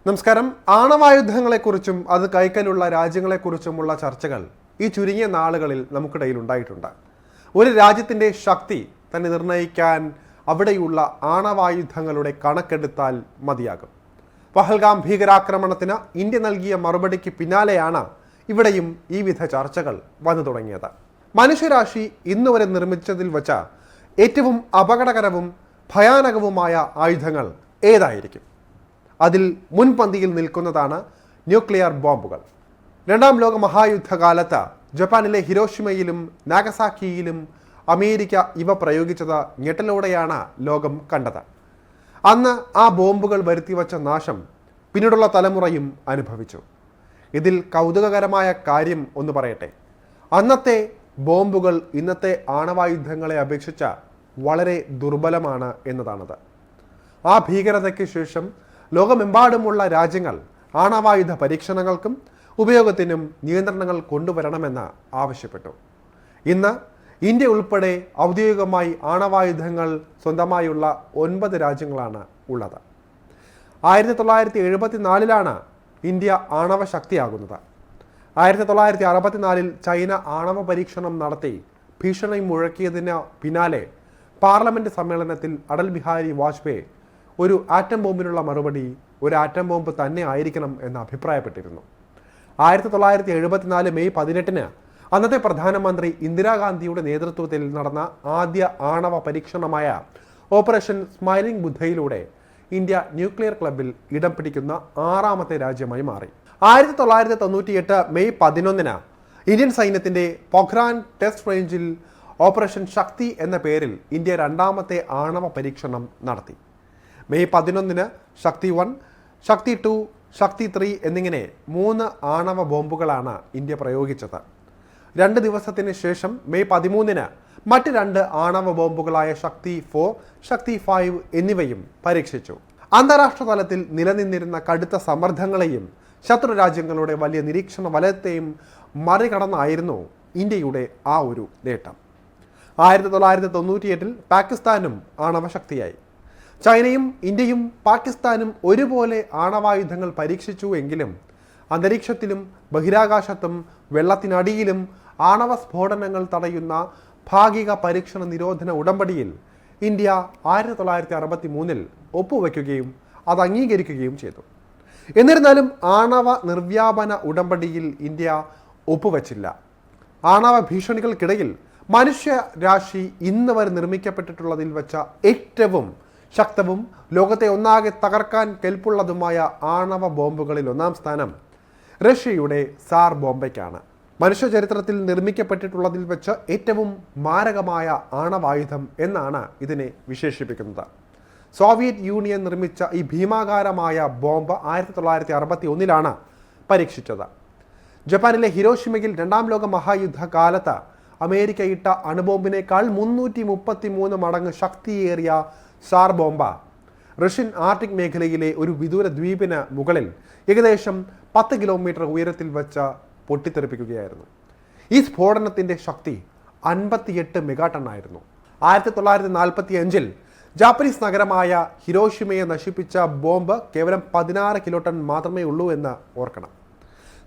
നമസ്കാരം. ആണവായുധങ്ങളെക്കുറിച്ചും അത് കൈക്കലുള്ള രാജ്യങ്ങളെക്കുറിച്ചുമുള്ള ചർച്ചകൾ ഈ ചുരുങ്ങിയ നാളുകളിൽ നമുക്കിടയിൽ ഉണ്ടായിട്ടുണ്ട്. ഒരു രാജ്യത്തിൻ്റെ ശക്തി തന്നെ നിർണ്ണയിക്കാൻ അവിടെയുള്ള ആണവായുധങ്ങളുടെ കണക്കെടുത്താൽ മതിയാകും. പഹൽഗാം ഭീകരാക്രമണത്തിന് ഇന്ത്യ നൽകിയ മറുപടിക്ക് പിന്നാലെയാണ് ഇവിടെയും ഈ വിധ ചർച്ചകൾ വന്നു തുടങ്ങിയത്. മനുഷ്യരാശി ഇന്നുവരെ നിർമ്മിച്ചതിൽ വച്ച ഏറ്റവും അപകടകരവും ഭയാനകവുമായ ആയുധങ്ങൾ ഏതായിരിക്കും? അതിൽ മുൻപന്തിയിൽ നിൽക്കുന്നതാണ് ന്യൂക്ലിയർ ബോംബുകൾ. രണ്ടാം ലോക മഹായുദ്ധകാലത്ത് ജപ്പാനിലെ ഹിരോഷിമയിലും നാഗസാക്കിയിലും അമേരിക്ക ഇവ പ്രയോഗിച്ചത് ഞെട്ടലോടെയാണ് ലോകം കണ്ടത്. അന്ന് ആ ബോംബുകൾ വരുത്തിവെച്ച നാശം പിന്നീടുള്ള തലമുറയും അനുഭവിച്ചു. ഇതിൽ കൗതുകകരമായ കാര്യം ഒന്ന് പറയട്ടെ. അന്നത്തെ ബോംബുകൾ ഇന്നത്തെ ആണവായുധങ്ങളെ അപേക്ഷിച്ച് വളരെ ദുർബലമാണ് എന്നതാണത്. ആ ഭീകരതയ്ക്ക് ശേഷം ലോകമെമ്പാടുമുള്ള രാജ്യങ്ങൾ ആണവായുധ പരീക്ഷണങ്ങൾക്കും ഉപയോഗത്തിനും നിയന്ത്രണങ്ങൾ കൊണ്ടുവരണമെന്ന് ആവശ്യപ്പെട്ടു. ഇന്ന് ഇന്ത്യ ഉൾപ്പെടെ ഔദ്യോഗികമായി ആണവായുധങ്ങൾ സ്വന്തമായുള്ള 9 രാജ്യങ്ങളാണ് ഉള്ളത്. 1974 ഇന്ത്യ ആണവ ശക്തിയാകുന്നത്. 1964 ചൈന ആണവ പരീക്ഷണം നടത്തി ഭീഷണി മുഴക്കിയതിന് പിന്നാലെ പാർലമെന്റ് സമ്മേളനത്തിൽ അടൽ ബിഹാരി വാജ്പേയി ഒരു ആറ്റം ബോംബിനുള്ള മറുപടി ഒരു ആറ്റം ബോംബ് തന്നെ ആയിരിക്കണം എന്ന് അഭിപ്രായപ്പെട്ടിരുന്നു. 1974 മെയ് 18 അന്നത്തെ പ്രധാനമന്ത്രി ഇന്ദിരാഗാന്ധിയുടെ നേതൃത്വത്തിൽ നടന്ന ആദ്യ ആണവ പരീക്ഷണമായ ഓപ്പറേഷൻ സ്മൈലിംഗ് ബുദ്ധയിലൂടെ ഇന്ത്യ ന്യൂക്ലിയർ ക്ലബിൽ ഇടം പിടിക്കുന്ന 6ാമത്തെ രാജ്യമായി മാറി. 1998 മെയ് 11 ഇന്ത്യൻ സൈന്യത്തിന്റെ പൊഖ്രാൻ ടെസ്റ്റ് റേഞ്ചിൽ ഓപ്പറേഷൻ ശക്തി എന്ന പേരിൽ ഇന്ത്യ 2ാമത്തെ ആണവ പരീക്ഷണം നടത്തി. മെയ് 11 ശക്തി 1, ശക്തി 2, ശക്തി 3 എന്നിങ്ങനെ 3 ആണവ ബോംബുകളാണ് ഇന്ത്യ പ്രയോഗിച്ചത്. 2 ദിവസത്തിന് ശേഷം മെയ് 13 മറ്റ് 2 ആണവ ബോംബുകളായ ശക്തി 4, ശക്തി 5 എന്നിവയും പരീക്ഷിച്ചു. അന്താരാഷ്ട്ര തലത്തിൽ നിലനിന്നിരുന്ന കടുത്ത സമ്മർദ്ദങ്ങളെയും ശത്രു രാജ്യങ്ങളുടെ വലിയ നിരീക്ഷണ വലയത്തെയും മറികടന്നായിരുന്നു ഇന്ത്യയുടെ ആ ഒരു നേട്ടം. 1998 പാകിസ്ഥാനും ആണവശക്തിയായി. ചൈനയും ഇന്ത്യയും പാകിസ്ഥാനും ഒരുപോലെ ആണവായുധങ്ങൾ പരീക്ഷിച്ചു എങ്കിലും അന്തരീക്ഷത്തിലും ബഹിരാകാശത്തും വെള്ളത്തിനടിയിലും ആണവ സ്ഫോടനങ്ങൾ തടയുന്ന ഭാഗിക പരീക്ഷണ നിരോധന ഉടമ്പടിയിൽ ഇന്ത്യ 1963 ഒപ്പുവെക്കുകയും അത് അംഗീകരിക്കുകയും ചെയ്തു. എന്നിരുന്നാലും ആണവ നിർവ്യാപന ഉടമ്പടിയിൽ ഇന്ത്യ ഒപ്പുവെച്ചില്ല. ആണവ ഭീഷണികൾക്കിടയിൽ മനുഷ്യരാശി ഇന്ന് വരെ നിർമ്മിക്കപ്പെട്ടിട്ടുള്ളതിൽ വെച്ച ഏറ്റവും ശക്തവും ലോകത്തെ ഒന്നാകെ തകർക്കാൻ കെൽപ്പുള്ളതുമായ ആണവ ബോംബുകളിൽ 1ാം സ്ഥാനം റഷ്യയുടെ സാർ ബോംബയ്ക്കാണ്. മനുഷ്യ ചരിത്രത്തിൽ നിർമ്മിക്കപ്പെട്ടിട്ടുള്ളതിൽ വെച്ച് ഏറ്റവും മാരകമായ ആണവായുധം എന്നാണ് ഇതിനെ വിശേഷിപ്പിക്കുന്നത്. സോവിയറ്റ് യൂണിയൻ നിർമ്മിച്ച ഈ ഭീമാകാരമായ ബോംബ് 1961 പരീക്ഷിച്ചത്. ജപ്പാനിലെ ഹിരോഷിമയിൽ 2ാം ലോക മഹായുദ്ധകാലത്ത് അമേരിക്ക ഇട്ട അണുബോംബിനേക്കാൾ 333 മടങ്ങ് ശക്തിയേറിയ സാർ ബോംബ റഷ്യൻ ആർട്ടിക് മേഖലയിലെ ഒരു വിദൂര ദ്വീപിന് മുകളിൽ ഏകദേശം 10 കിലോമീറ്റർ ഉയരത്തിൽ വെച്ച് പൊട്ടിത്തെറിപ്പിക്കുകയായിരുന്നു. ഈ സ്ഫോടനത്തിൻ്റെ ശക്തി 58 മെഗാടൺ ആയിരുന്നു. 1945 ജാപ്പനീസ് നഗരമായ ഹിരോഷിമയെ നശിപ്പിച്ച ബോംബ് കേവലം 16 കിലോ ടൺ മാത്രമേ ഉള്ളൂ എന്ന് ഓർക്കണം.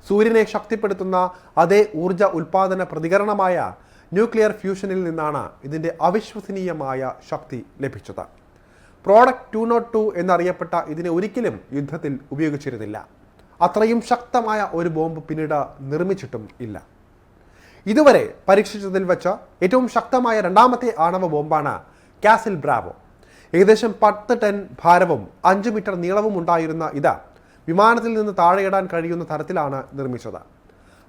സൂര്യനെ ശക്തിപ്പെടുത്തുന്ന അതേ ഊർജ ഉൽപാദന പ്രതികരണമായ ന്യൂക്ലിയർ ഫ്യൂഷനിൽ നിന്നാണ് ഇതിൻ്റെ അവിശ്വസനീയമായ ശക്തി ലഭിച്ചത്. പ്രോഡക്റ്റ് 202 എന്നറിയപ്പെട്ട ഇതിനെ ഒരിക്കലും യുദ്ധത്തിൽ ഉപയോഗിച്ചിരുന്നില്ല. അത്രയും ശക്തമായ ഒരു ബോംബ് പിന്നീട് നിർമ്മിച്ചിട്ടും ഇല്ല. ഇതുവരെ പരീക്ഷിച്ചതിൽ വെച്ച ഏറ്റവും ശക്തമായ 2ാമത്തെ ആണവ ബോംബാണ് കാസിൽ ബ്രാവോ. ഏകദേശം 10 ടൺ ഭാരവും 5 മീറ്റർ നീളവും ഉണ്ടായിരുന്ന ഇത് വിമാനത്തിൽ നിന്ന് താഴെയിടാൻ കഴിയുന്ന തരത്തിലാണ് നിർമ്മിച്ചത്.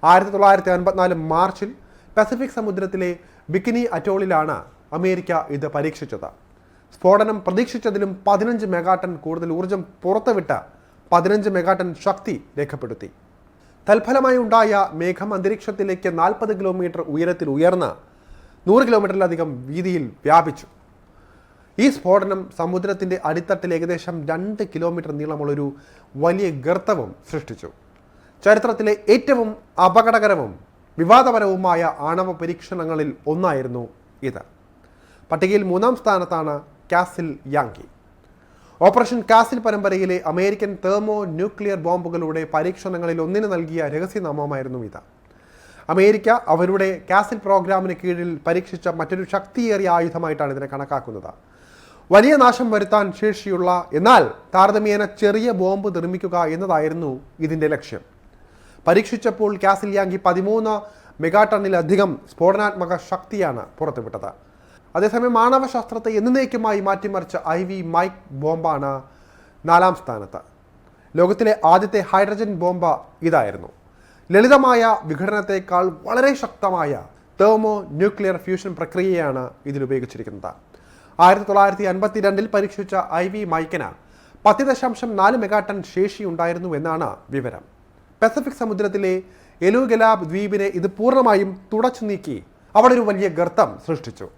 1954 മാർച്ചിൽ പസഫിക് സമുദ്രത്തിലെ ബിക്കിനി അറ്റോളിലാണ് അമേരിക്ക ഇത് പരീക്ഷിച്ചത്. സ്ഫോടനം പ്രതീക്ഷിച്ചതിലും 15 മെഗാടൺ കൂടുതൽ ഊർജം പുറത്തുവിട്ട് 15 മെഗാടൺ ശക്തി രേഖപ്പെടുത്തി. തൽഫലമായി ഉണ്ടായ മേഘം അന്തരീക്ഷത്തിലേക്ക് 40 കിലോമീറ്റർ ഉയരത്തിൽ ഉയർന്ന് 100 കിലോമീറ്ററിലധികം വീതിയിൽ വ്യാപിച്ചു. ഈ സ്ഫോടനം സമുദ്രത്തിൻ്റെ അടിത്തട്ടിൽ ഏകദേശം 2 കിലോമീറ്റർ നീളമുള്ളൊരു വലിയ ഗർത്തവും സൃഷ്ടിച്ചു. ചരിത്രത്തിലെ ഏറ്റവും അപകടകരവും വിവാദപരവുമായ ആണവ പരീക്ഷണങ്ങളിൽ ഒന്നായിരുന്നു ഇത്. പട്ടികയിൽ 3ാം സ്ഥാനത്താണ് കാസിൽ യാങ്കി. ഓപ്പറേഷൻ കാസിൽ പരമ്പരയിലെ അമേരിക്കൻ തെർമോ ന്യൂക്ലിയർ ബോംബുകളുടെ പരീക്ഷണങ്ങളിൽ ഒന്നിന് നൽകിയ രഹസ്യനാമമായിരുന്നു ഇത്. അമേരിക്ക അവരുടെ കാസിൽ പ്രോഗ്രാമിന് കീഴിൽ പരീക്ഷിച്ച മറ്റൊരു ശക്തിയേറിയ ആയുധമായിട്ടാണ് ഇതിനെ കണക്കാക്കുന്നത്. വലിയ നാശം വരുത്താൻ ശേഷിയുള്ള എന്നാൽ താരതമ്യേന ചെറിയ ബോംബ് നിർമ്മിക്കുക എന്നതായിരുന്നു ഇതിൻ്റെ ലക്ഷ്യം. പരീക്ഷിച്ചപ്പോൾ കാസിൽ യാങ്കി 13 മെഗാടണ്ണിലധികം സ്ഫോടനാത്മക ശക്തിയാണ് പുറത്തുവിട്ടത്. അതേസമയം ആണവശാസ്ത്രത്തെ എന്നേക്കുമായി മാറ്റിമറിച്ച IV മൈക്ക് ബോംബാണ് 4ാം സ്ഥാനത്ത്. ലോകത്തിലെ ആദ്യത്തെ ഹൈഡ്രജൻ ബോംബ് ഇതായിരുന്നു. ലളിതമായ വിഘടനത്തേക്കാൾ വളരെ ശക്തമായ തെർമോ ന്യൂക്ലിയർ ഫ്യൂഷൻ പ്രക്രിയയാണ് ഇതിലുപയോഗിച്ചിരിക്കുന്നത്. 1952 പരീക്ഷിച്ച IV മൈക്കിന് 10.4 മെഗാടൺ ശേഷിയുണ്ടായിരുന്നു എന്നാണ് വിവരം. പസഫിക് സമുദ്രത്തിലെ എലുഗലാബ് ദ്വീപിനെ ഇത് പൂർണ്ണമായും തുടച്ചു നീക്കി അവിടെ ഒരു വലിയ ഗർത്തം സൃഷ്ടിച്ചു.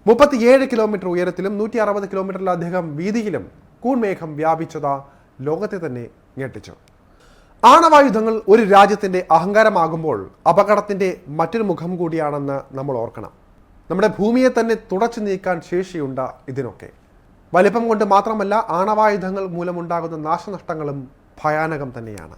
37 കിലോമീറ്റർ ഉയരത്തിലും 160 കിലോമീറ്ററിലധികം വീതിയിലും കൂൺമേഘം വ്യാപിച്ചത് ലോകത്തെ തന്നെ ഞെട്ടിച്ചു. ആണവായുധങ്ങൾ ഒരു രാജ്യത്തിൻ്റെ അഹങ്കാരമാകുമ്പോൾ അപകടത്തിൻ്റെ മറ്റൊരു മുഖം കൂടിയാണെന്ന് നമ്മൾ ഓർക്കണം. നമ്മുടെ ഭൂമിയെ തന്നെ തുടച്ചു നീക്കാൻ ശേഷിയുണ്ട് ഇതിനൊക്കെ. വലിപ്പം കൊണ്ട് മാത്രമല്ല, ആണവായുധങ്ങൾ മൂലമുണ്ടാകുന്ന നാശനഷ്ടങ്ങളും ഭയാനകം തന്നെയാണ്.